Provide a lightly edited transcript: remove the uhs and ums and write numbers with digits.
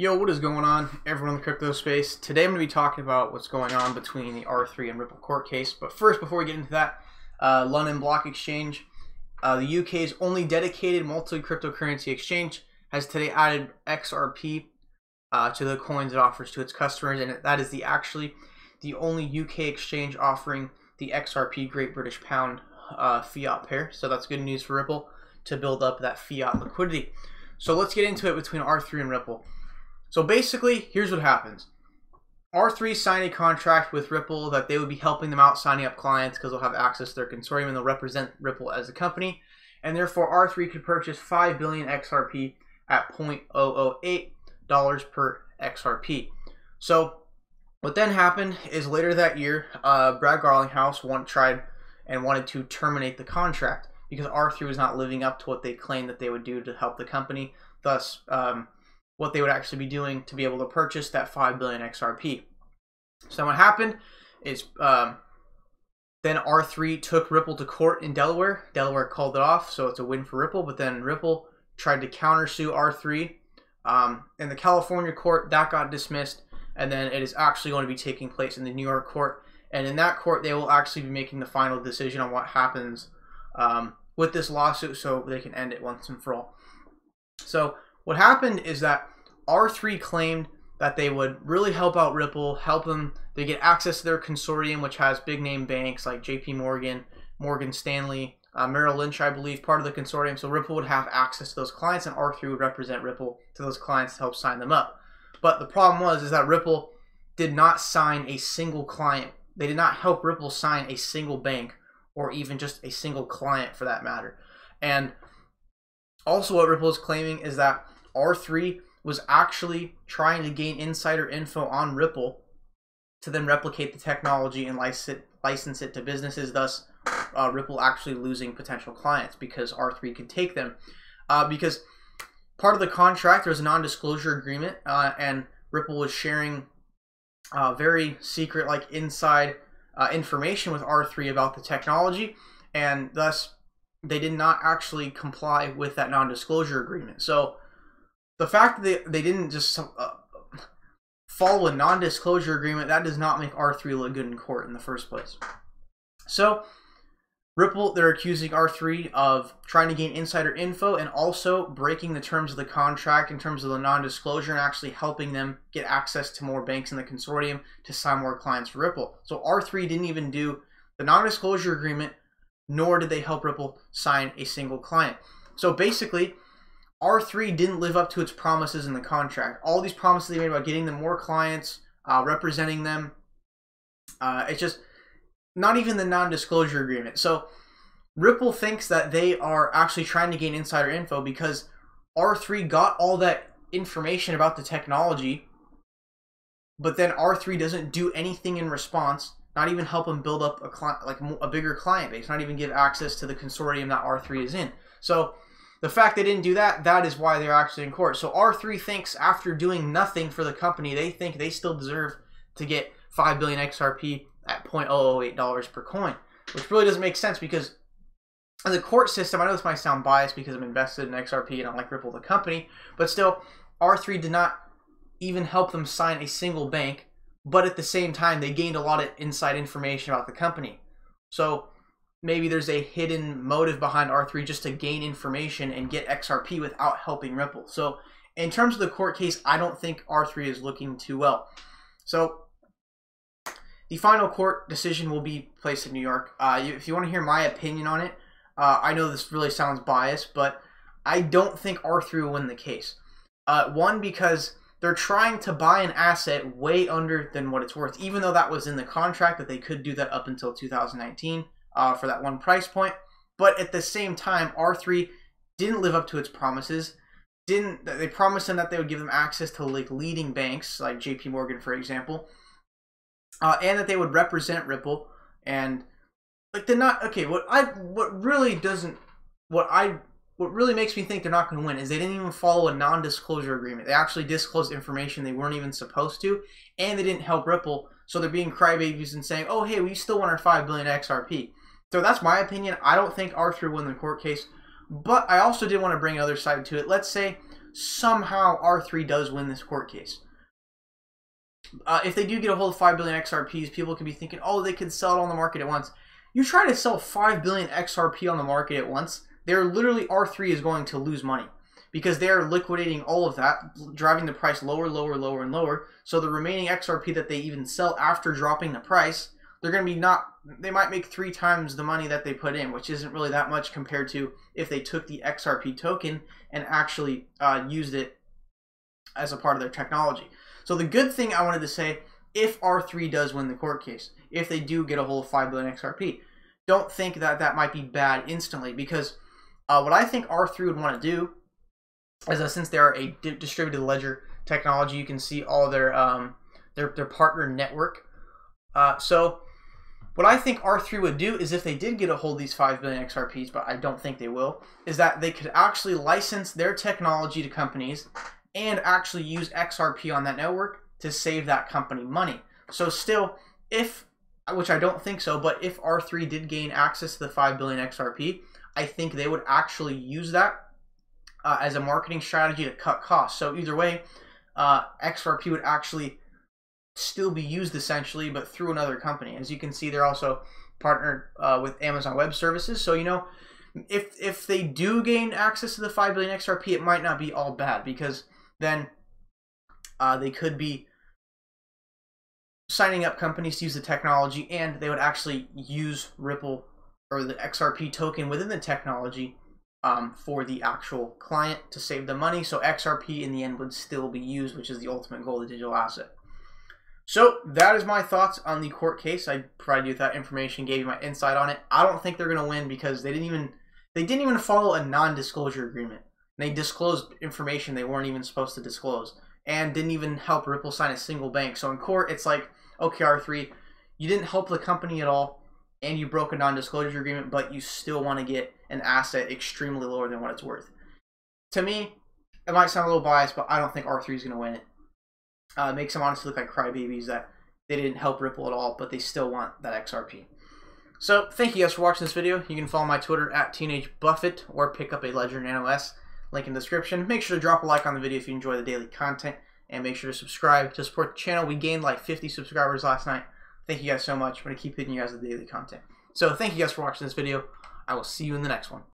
Yo, what is going on, everyone in the crypto space? Today I'm going to be talking about what's going on between the R3 and Ripple court case. But first, before we get into that, London Block Exchange, the UK's only dedicated multi-cryptocurrency exchange, has today added XRP to the coins it offers to its customers, and that is actually the only UK exchange offering the XRP Great British Pound fiat pair. So that's good news for Ripple to build up that fiat liquidity. So let's get into it between R3 and Ripple. So basically, here's what happens. R3 signed a contract with Ripple that they would be helping them out signing up clients because they'll have access to their consortium and they'll represent Ripple as a company. And therefore, R3 could purchase 5 billion XRP at $0.008 per XRP. So what then happened is later that year, Brad Garlinghouse wanted to terminate the contract because R3 was not living up to what they claimed that they would do to help the company. Thus, what they would actually be doing to be able to purchase that 5 billion XRP. So what happened is then R3 took Ripple to court in Delaware. Delaware called it off, so it's a win for Ripple. But then Ripple tried to countersue R3 in the California court. That got dismissed, and then it is actually going to be taking place in the New York court. And in that court, they will actually be making the final decision on what happens with this lawsuit, so they can end it once and for all. So what happened is that R3 claimed that they would really help out Ripple, help them. They get access to their consortium, which has big name banks like JP Morgan, Morgan Stanley, Merrill Lynch, I believe, part of the consortium. So Ripple would have access to those clients, and R3 would represent Ripple to those clients to help sign them up. But the problem is that Ripple did not sign a single client. They did not help Ripple sign a single bank or even just a single client for that matter. And also what Ripple is claiming is that R3 was actually trying to gain insider info on Ripple to then replicate the technology and license it to businesses, thus Ripple actually losing potential clients because R3 could take them. Because part of the contract, there was a non-disclosure agreement, and Ripple was sharing very secret, like inside information with R3 about the technology, and thus they did not actually comply with that non-disclosure agreement. So the fact that they didn't just follow a non-disclosure agreement, that does not make R3 look good in court in the first place. So Ripple, they're accusing R3 of trying to gain insider info and also breaking the terms of the contract in terms of the non-disclosure and actually helping them get access to more banks in the consortium to sign more clients for Ripple. So R3 didn't even do the non-disclosure agreement, nor did they help Ripple sign a single client. So basically, R3 didn't live up to its promises in the contract. All these promises they made about getting them more clients, representing them, it's just not even the non-disclosure agreement. So Ripple thinks that they are actually trying to gain insider info because R3 got all that information about the technology, but then R3 doesn't do anything in response, not even help them build up a bigger client base, not even give access to the consortium that R3 is in. So the fact they didn't do that, that is why they're actually in court. So R3 thinks after doing nothing for the company, they think they still deserve to get 5 billion XRP at $0.008 per coin, which really doesn't make sense because in the court system, I know this might sound biased because I'm invested in XRP and I like Ripple the company, but still, R3 did not even help them sign a single bank, but at the same time, they gained a lot of inside information about the company. So maybe there's a hidden motive behind R3 just to gain information and get XRP without helping Ripple. So in terms of the court case, I don't think R3 is looking too well. So the final court decision will be placed in New York. If you want to hear my opinion on it, I know this really sounds biased, but I don't think R3 will win the case. One, because they're trying to buy an asset way under than what it's worth, even though that was in the contract that they could do that up until 2019. For that one price point, but at the same time, R3 didn't live up to its promises. They promised them that they would give them access to like leading banks, like JP Morgan, for example, and that they would represent Ripple. And like they're not okay. What really makes me think they're not going to win is they didn't even follow a non-disclosure agreement. They actually disclosed information they weren't even supposed to, and they didn't help Ripple. So they're being crybabies and saying, "Oh, hey, we still want our 5 billion XRP." So that's my opinion. I don't think R3 will win the court case, but I also did want to bring another side to it. Let's say somehow R3 does win this court case. If they do get a hold of 5 billion XRPs, people can be thinking, oh, they could sell it on the market at once. You try to sell 5 billion XRP on the market at once, they're literally, R3 is going to lose money because they're liquidating all of that, driving the price lower, lower, lower, and lower. So the remaining XRP that they even sell after dropping the price, they're going to be they might make 3 times the money that they put in, which isn't really that much compared to if they took the XRP token and actually used it as a part of their technology. So the good thing I wanted to say, if R3 does win the court case, if they do get a hold of 5 billion XRP, don't think that that might be bad instantly, because what I think R3 would want to do is that since they're a distributed ledger technology, you can see all their partner network. So what I think R3 would do is, if they did get a hold of these 5 billion XRPs, but I don't think they will, is that they could actually license their technology to companies and actually use XRP on that network to save that company money. So still, which I don't think so, but if R3 did gain access to the 5 billion XRP, I think they would actually use that as a marketing strategy to cut costs. So either way, XRP would actually still be used essentially, but through another company. As you can see, they're also partnered with Amazon Web Services. So, you know, if they do gain access to the 5 billion XRP, it might not be all bad, because then they could be signing up companies to use the technology, and they would actually use Ripple or the XRP token within the technology for the actual client to save them money. So XRP in the end would still be used, which is the ultimate goal of the digital asset. So that is my thoughts on the court case. I provided you with that information, gave you my insight on it. I don't think they're going to win, because they didn't even follow a non-disclosure agreement. They disclosed information they weren't even supposed to disclose, and didn't even help Ripple sign a single bank. So in court, it's like, okay, R3, you didn't help the company at all, and you broke a non-disclosure agreement, but you still want to get an asset extremely lower than what it's worth. To me, it might sound a little biased, but I don't think R3 is going to win it. It makes them honestly look like crybabies that they didn't help Ripple at all, but they still want that XRP. So thank you guys for watching this video. You can follow my Twitter at TeenageBuffett, or pick up a Ledger Nano S. Link in the description. Make sure to drop a like on the video if you enjoy the daily content, and make sure to subscribe to support the channel. We gained like 50 subscribers last night. Thank you guys so much. I'm going to keep hitting you guys with the daily content. So thank you guys for watching this video. I will see you in the next one.